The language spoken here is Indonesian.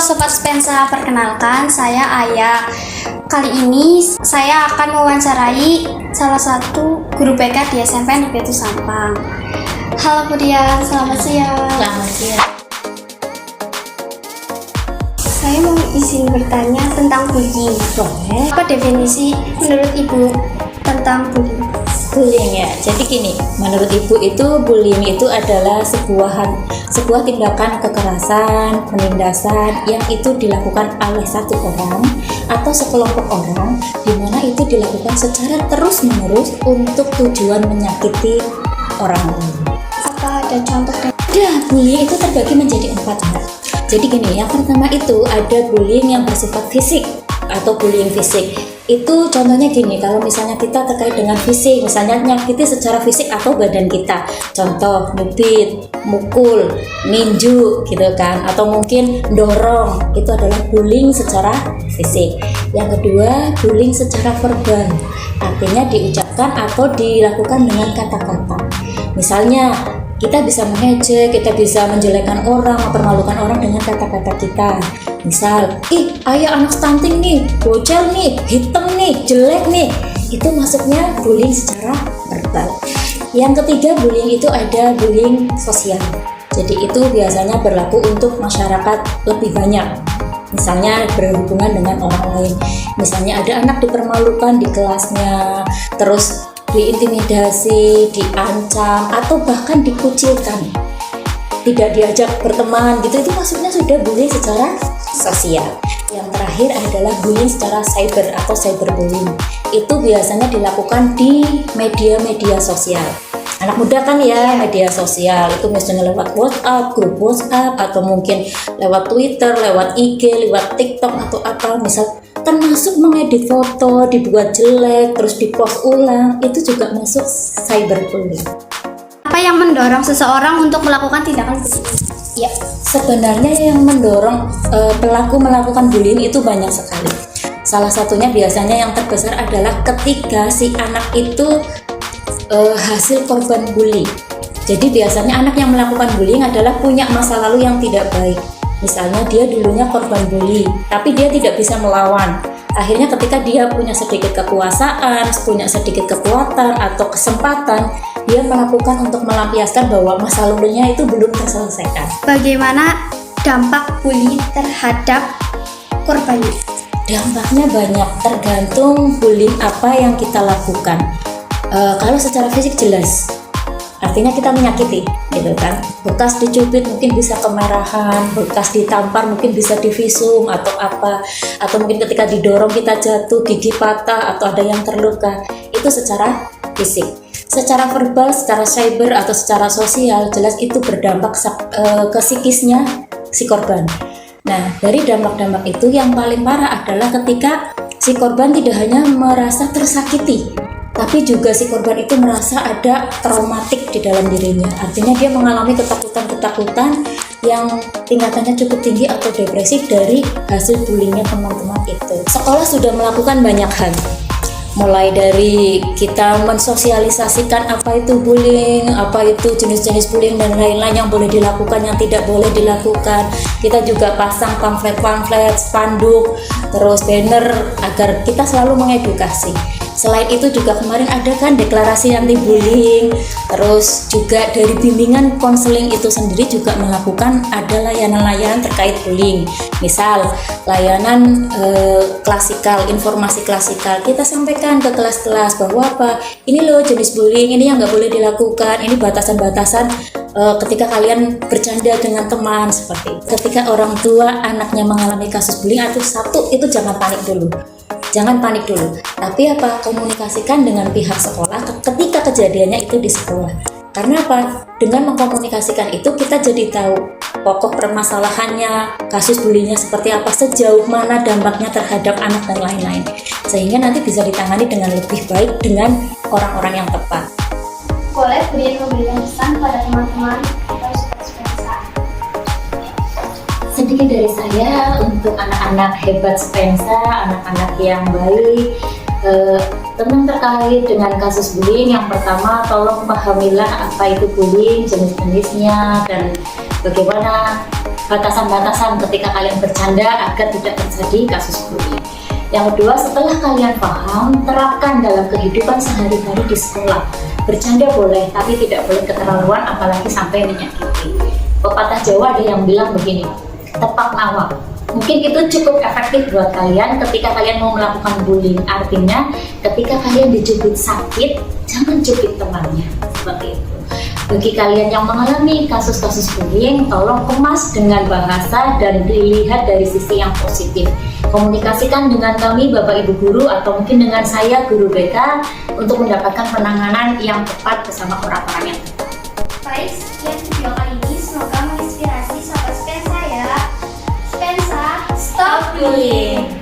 Sobat Spensa, perkenalkan saya Aya. Kali ini saya akan mewawancarai salah satu guru BK di SMP Negeri 1 Sampang. Halo Budian, selamat siang. Selamat siang. Saya mau izin bertanya tentang bullying. Boleh. Apa definisi menurut Ibu tentang bullying? Bullying ya. Jadi gini, menurut Ibu itu bullying itu adalah sebuah tindakan kekerasan, penindasan yang itu dilakukan oleh satu orang atau sekelompok orang, di mana itu dilakukan secara terus-menerus untuk tujuan menyakiti orang lain. Apa ada contoh? Bullying itu terbagi menjadi 4 hal. Jadi gini, yang pertama itu ada bullying yang bersifat fisik atau bullying fisik. Itu contohnya gini, kalau misalnya kita terkait dengan fisik, misalnya nyakiti secara fisik atau badan kita, contoh nyubit, mukul, ninju gitu kan, atau mungkin dorong, itu adalah bullying secara fisik. Yang kedua, bullying secara verbal, artinya diucapkan atau dilakukan dengan kata-kata. Misalnya kita bisa mengejek, kita bisa menjelekkan orang, mempermalukan orang dengan kata-kata kita. Misal, ayah anak stunting nih, bocel nih, hitam nih, jelek nih. Itu masuknya bullying secara verbal. Yang ketiga, bullying itu ada bullying sosial. Jadi itu biasanya berlaku untuk masyarakat lebih banyak. Misalnya berhubungan dengan orang lain. Misalnya ada anak dipermalukan di kelasnya, terus diintimidasi, diancam, atau bahkan dikucilkan, tidak diajak berteman gitu, itu maksudnya sudah bullying secara sosial. Yang terakhir adalah bullying secara cyber atau cyberbullying. Itu biasanya dilakukan di media-media sosial. Anak muda kan ya, media sosial itu misalnya lewat WhatsApp, grup WhatsApp, atau mungkin lewat Twitter, lewat IG, lewat TikTok atau apa, misal termasuk mengedit foto, dibuat jelek, terus dipost ulang, itu juga masuk cyberbullying. Apa yang mendorong seseorang untuk melakukan tindakan bullying? Ya, sebenarnya yang mendorong pelaku melakukan bullying itu banyak sekali. Salah satunya biasanya yang terbesar adalah ketika si anak itu hasil korban bully. Jadi biasanya anak yang melakukan bullying adalah punya masa lalu yang tidak baik. Misalnya dia dulunya korban bully, tapi dia tidak bisa melawan. Akhirnya ketika dia punya sedikit kekuasaan, punya sedikit kekuatan atau kesempatan, dia melakukan untuk melampiaskan bahwa masa lalunya itu belum terselesaikan. Bagaimana dampak bully terhadap korbannya? Dampaknya banyak, tergantung bullying apa yang kita lakukan. Kalau secara fisik jelas, artinya kita menyakiti, gitu kan. Bekas dicubit mungkin bisa kemerahan, bekas ditampar mungkin bisa divisum atau apa, atau mungkin ketika didorong kita jatuh, gigi patah atau ada yang terluka. Itu secara fisik. Secara verbal, secara cyber atau secara sosial, jelas itu berdampak ke psikisnya si korban. Nah, dari dampak-dampak itu yang paling parah adalah ketika si korban tidak hanya merasa tersakiti, tapi juga si korban itu merasa ada traumatik di dalam dirinya. Artinya dia mengalami ketakutan-ketakutan yang tingkatannya cukup tinggi atau depresif dari hasil bullyingnya teman-teman itu. Sekolah sudah melakukan banyak hal. Mulai dari kita mensosialisasikan apa itu bullying, apa itu jenis-jenis bullying dan lain-lain yang boleh dilakukan, yang tidak boleh dilakukan. Kita juga pasang pamflet-pamflet, spanduk, terus banner agar kita selalu mengedukasi. Selain itu juga kemarin ada kan deklarasi anti bullying, terus juga dari bimbingan konseling itu sendiri juga melakukan ada layanan-layanan terkait bullying. Misal layanan klasikal, informasi klasikal, kita sampaikan ke kelas-kelas bahwa apa, ini loh jenis bullying, ini yang nggak boleh dilakukan, ini batasan-batasan ketika kalian bercanda dengan teman seperti itu. Ketika orang tua anaknya mengalami kasus bullying, itu jangan panik dulu. Jangan panik dulu, tapi apa, komunikasikan dengan pihak sekolah ketika kejadiannya itu di sekolah. Karena apa? Dengan mengkomunikasikan itu kita jadi tahu pokok permasalahannya, kasus bullyingnya seperti apa, sejauh mana dampaknya terhadap anak dan lain-lain. Sehingga nanti bisa ditangani dengan lebih baik dengan orang-orang yang tepat. Boleh Brian memberikan pesan pada teman-teman atau Spensa? Sedikit dari saya untuk anak-anak hebat Spensa, anak-anak yang baik, tentang terkait dengan kasus bullying. Yang pertama, tolong pahamilah apa itu bullying, jenis-jenisnya, dan bagaimana batasan-batasan ketika kalian bercanda agar tidak terjadi kasus bullying. Yang kedua, setelah kalian paham, terapkan dalam kehidupan sehari-hari di sekolah. Bercanda boleh, tapi tidak boleh keterlaluan, apalagi sampai menyakiti. Pepatah Jawa ada yang bilang begini, tepak nawak. Mungkin itu cukup efektif buat kalian ketika kalian mau melakukan bullying. Artinya, ketika kalian dicubit sakit, jangan cubit temannya. Seperti itu. Bagi kalian yang mengalami kasus-kasus bullying, tolong kemas dengan bahasa dan dilihat dari sisi yang positif. Komunikasikan dengan kami, Bapak Ibu Guru, atau mungkin dengan saya, Guru BK, untuk mendapatkan penanganan yang tepat bersama orang-orang yang tepat. Baik, sekian video kali ini. Semoga menginspirasi sahabat Spensa ya. Spensa, stop bullying!